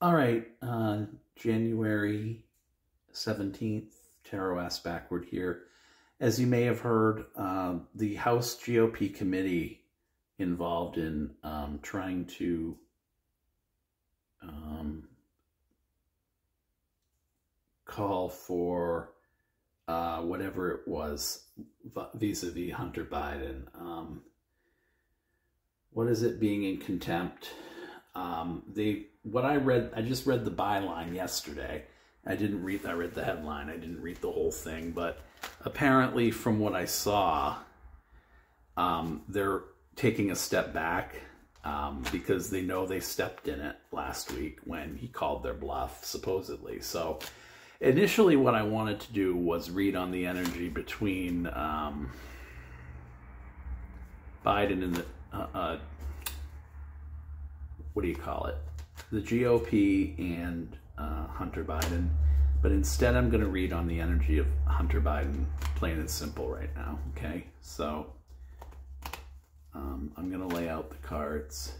All right, January 17th, Tarot Ass Backward here. As you may have heard, the House GOP committee involved in trying to call for whatever it was vis-a-vis Hunter Biden. What is it, being in contempt? I just read the byline yesterday. I read the headline. I didn't read the whole thing, but apparently from what I saw, they're taking a step back because they know they stepped in it last week when he called their bluff, supposedly. So initially what I wanted to do was read on the energy between Biden and the, what do you call it? The GOP and Hunter Biden. But instead I'm going to read on the energy of Hunter Biden, plain and simple right now, okay? So I'm going to lay out the cards.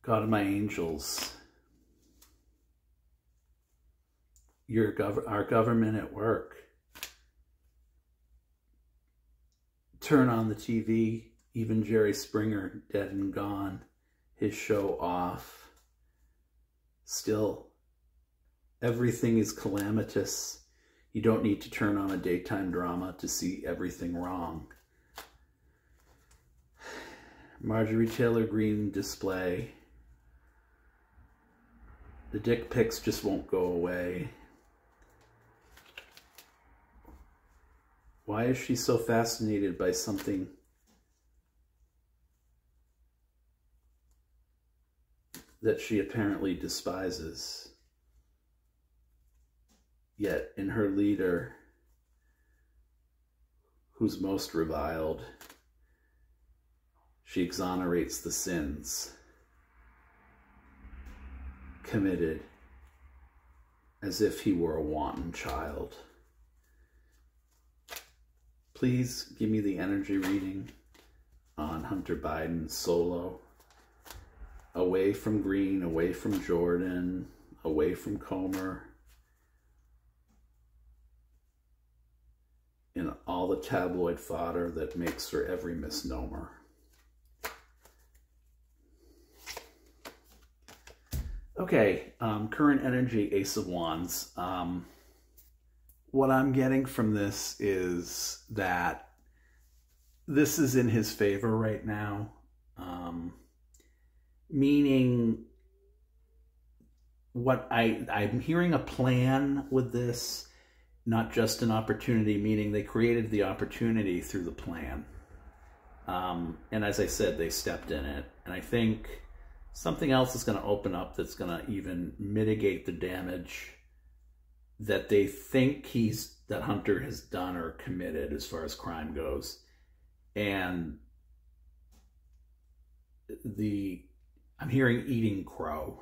God of my angels, our government at work. Turn on the TV, even Jerry Springer, dead and gone, his show off. Still, everything is calamitous. You don't need to turn on a daytime drama to see everything wrong. Marjorie Taylor Greene display. The dick pics just won't go away. Why is she so fascinated by something that she apparently despises? Yet in her leader, who's most reviled, she exonerates the sins committed as if he were a wanton child. Please give me the energy reading on Hunter Biden solo. Away from Green, away from Jordan, away from Comer, and all the tabloid fodder that makes for every misnomer. Okay, current energy, Ace of Wands. What I'm getting from this is that this is in his favor right now. Meaning, I'm hearing a plan with this, not just an opportunity, meaning they created the opportunity through the plan. And as I said, they stepped in it. And I think something else is going to open up that's going to even mitigate the damage that they think that Hunter has done or committed as far as crime goes. And I'm hearing eating crow.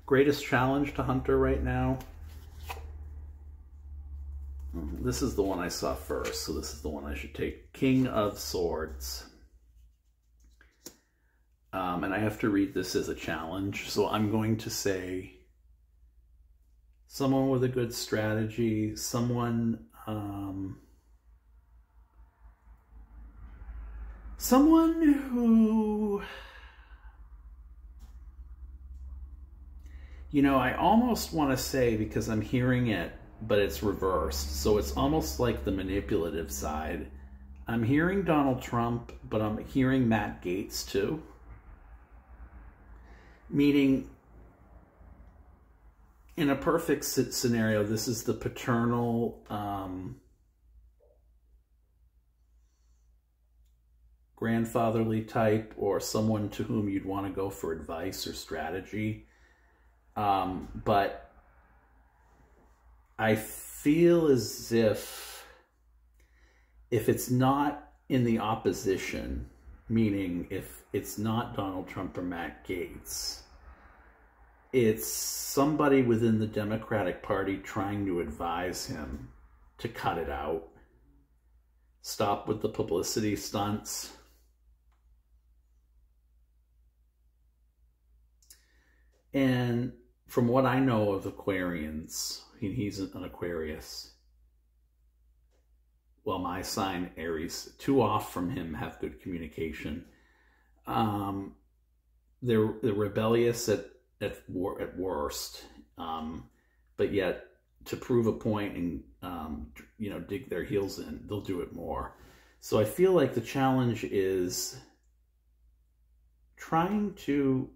Greatest challenge to Hunter right now. This is the one I saw first, so this is the one I should take. King of Swords. And I have to read this as a challenge, so I'm going to say someone with a good strategy, someone who, you know, I almost want to say, because I'm hearing it, but it's reversed, so it's almost like the manipulative side. I'm hearing Donald Trump, but I'm hearing Matt Gaetz too. Meaning, in a perfect scenario, this is the paternal, grandfatherly type, or someone to whom you'd want to go for advice or strategy. But I feel as if it's not in the opposition, meaning if it's not Donald Trump or Matt Gaetz, it's somebody within the Democratic Party trying to advise him to cut it out. Stop with the publicity stunts. And from what I know of Aquarians, he's an Aquarius. Well, my sign, Aries, two off from him have good communication. They're rebellious at worst, but yet to prove a point and dig their heels in, they'll do it more. So I feel like the challenge is trying to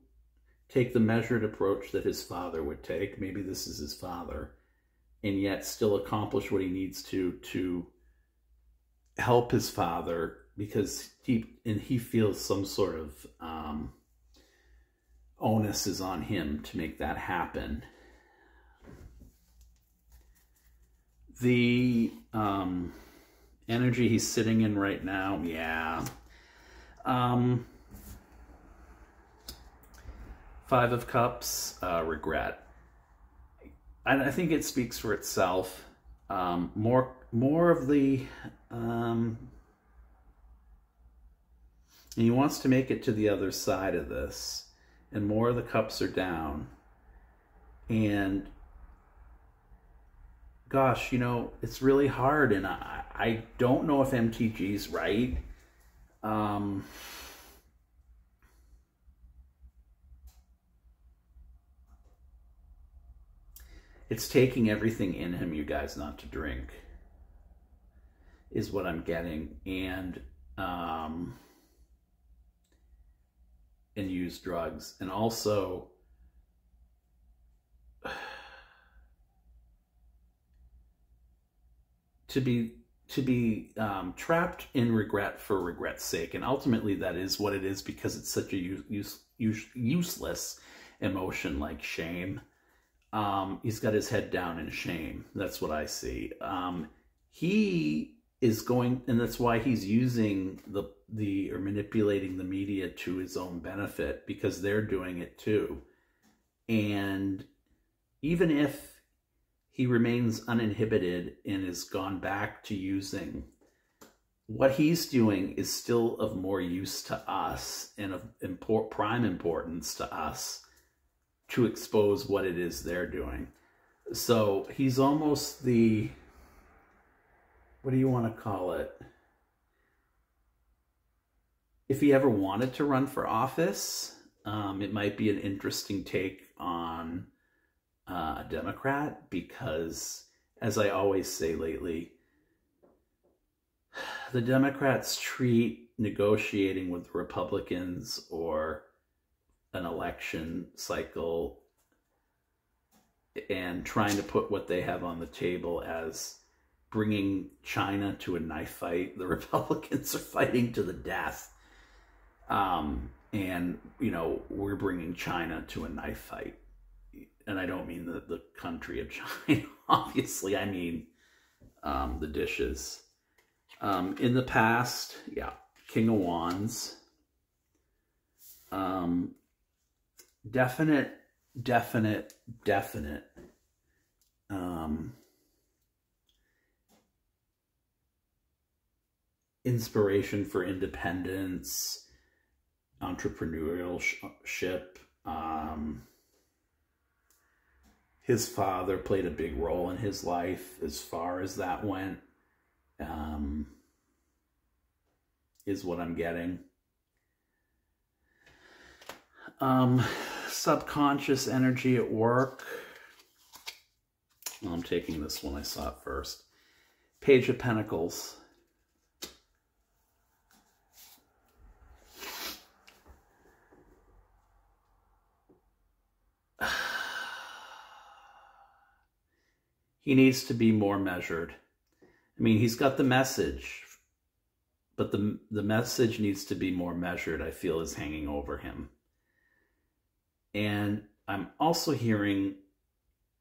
take the measured approach that his father would take. Maybe this is his father, and yet still accomplish what he needs to help his father, because he feels some sort of onus is on him to make that happen. The energy he's sitting in right now, yeah. Five of Cups, regret. I think it speaks for itself. More of the, and he wants to make it to the other side of this, and more of the cups are down. And gosh, it's really hard, and I don't know if MTG's right. It's taking everything in him, you guys, not to drink, is what I'm getting, and use drugs, and also to be trapped in regret for regret's sake. And ultimately that is what it is, because it's such a useless emotion like shame. He's got his head down in shame. That's what I see. He is going, and that's why he's using or manipulating the media to his own benefit, because they're doing it too. And even if he remains uninhibited and has gone back to using, what he's doing is still of more use to us and of prime importance to us to expose what it is they're doing. So he's almost the, what do you want to call it? If he ever wanted to run for office, it might be an interesting take on a Democrat, because, as I always say lately, the Democrats treat negotiating with Republicans or an election cycle and trying to put what they have on the table as bringing China to a knife fight. The Republicans are fighting to the death. And, we're bringing China to a knife fight. And I don't mean the country of China, obviously. I mean the dishes. In the past, yeah, King of Wands. Definite inspiration for independence, entrepreneurship. His father played a big role in his life, as far as that went, is what I'm getting. Subconscious energy at work. Well, I'm taking this one. I saw it first. Page of Pentacles. He needs to be more measured. I mean, he's got the message, but the message needs to be more measured, I feel, is hanging over him. And I'm also hearing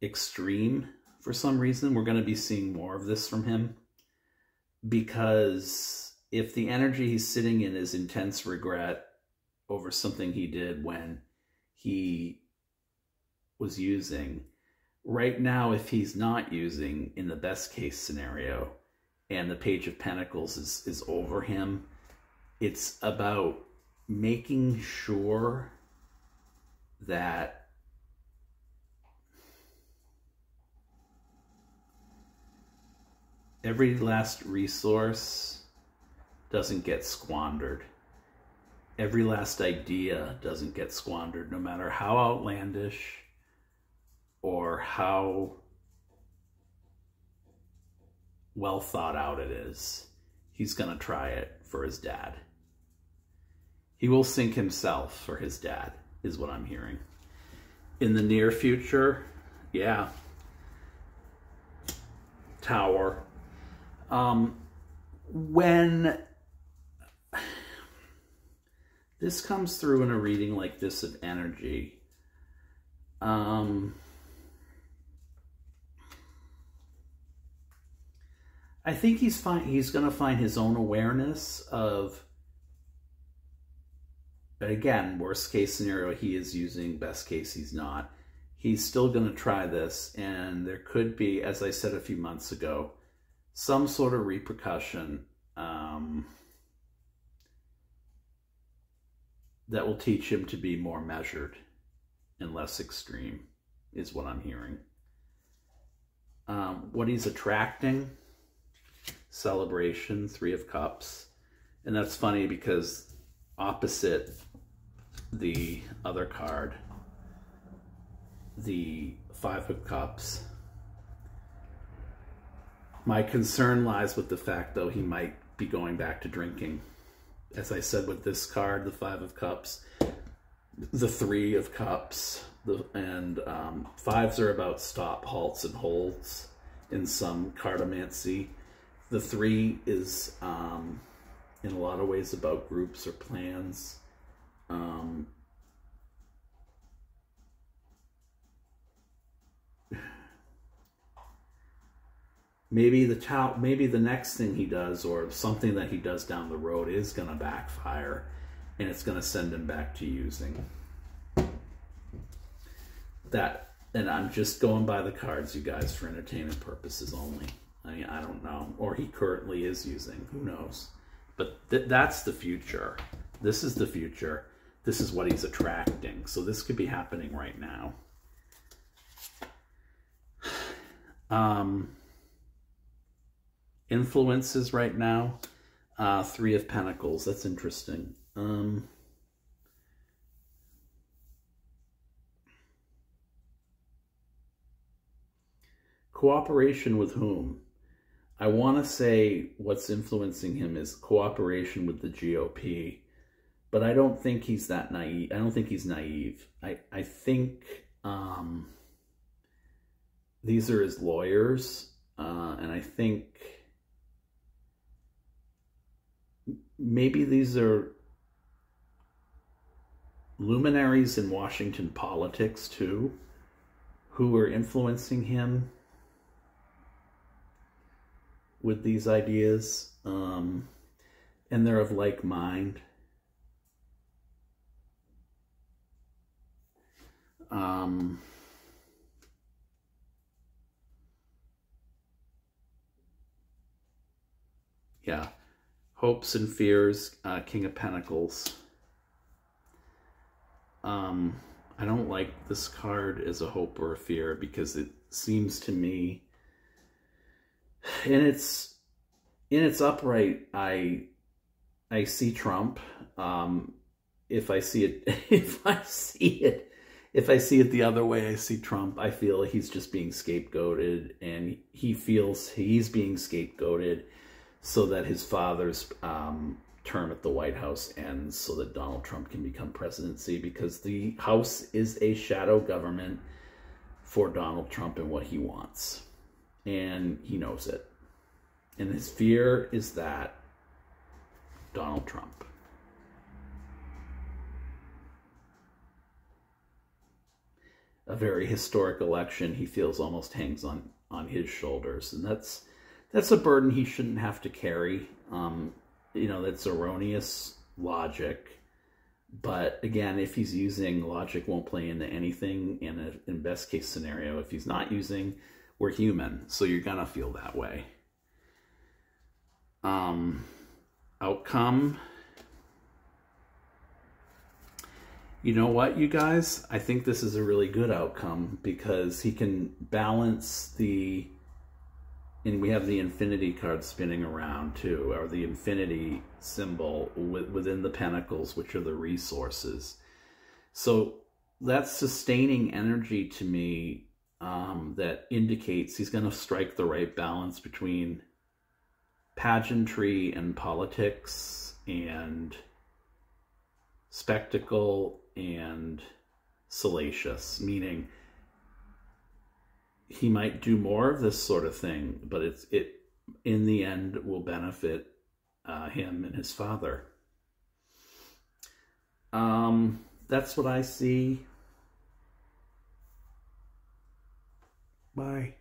extreme for some reason. We're going to be seeing more of this from him, because if the energy he's sitting in is intense regret over something he did when he was using. Right now, if he's not using, in the best case scenario, and the Page of Pentacles is over him, it's about making sure that every last resource doesn't get squandered. Every last idea doesn't get squandered, no matter how outlandish or how well thought out it is. He's going to try it for his dad. He will sink himself for his dad, is what I'm hearing. In the near future, yeah. Tower. When this comes through in a reading like this of energy, I think he's going to find his own awareness of, but again, worst case scenario, he is using, best case, he's not. He's still going to try this, and there could be, as I said a few months ago, some sort of repercussion that will teach him to be more measured and less extreme, is what I'm hearing. What he's attracting, celebration, Three of Cups. And that's funny because opposite the other card, the Five of Cups, my concern lies with the fact, though, he might be going back to drinking. As I said with this card, the Five of Cups, the Three of Cups, and fives are about stop, halts, and holds in some cartomancy. The Three is, in a lot of ways, about groups or plans. Maybe the next thing he does, or something that he does down the road, is going to backfire, and it's going to send him back to using. That, and I'm just going by the cards, you guys, for entertainment purposes only. I mean, I don't know. Or he currently is using. Who knows? But that's the future. This is the future. This is what he's attracting. So this could be happening right now. Influences right now. Three of Pentacles. That's interesting. Cooperation with whom? I want to say what's influencing him is cooperation with the GOP, but I don't think he's that naive. I don't think he's naive. I think these are his lawyers, and I think maybe these are luminaries in Washington politics too, who are influencing him with these ideas, and they're of like mind. Yeah, hopes and fears, King of Pentacles. I don't like this card as a hope or a fear, because it seems to me, in its upright, I see Trump. If I see it the other way, I see Trump. I feel he's just being scapegoated, and he feels he's being scapegoated so that his father's term at the White House ends, so that Donald Trump can become presidency, because the House is a shadow government for Donald Trump and what he wants. And he knows it. And his fear is that Donald Trump. A very historic election, he feels, almost hangs on his shoulders. And that's a burden he shouldn't have to carry. You know, that's erroneous logic. But again, if he's using, logic won't play into anything. In best case scenario, if he's not using, we're human, so you're gonna feel that way. Outcome. You know what, you guys? I think this is a really good outcome because he can balance the, and we have the infinity card spinning around too, or the infinity symbol within the pentacles, which are the resources. So that's sustaining energy to me, that indicates he's going to strike the right balance between pageantry and politics and spectacle and salacious, meaning he might do more of this sort of thing, but it in the end will benefit him and his father. That's what I see. Bye.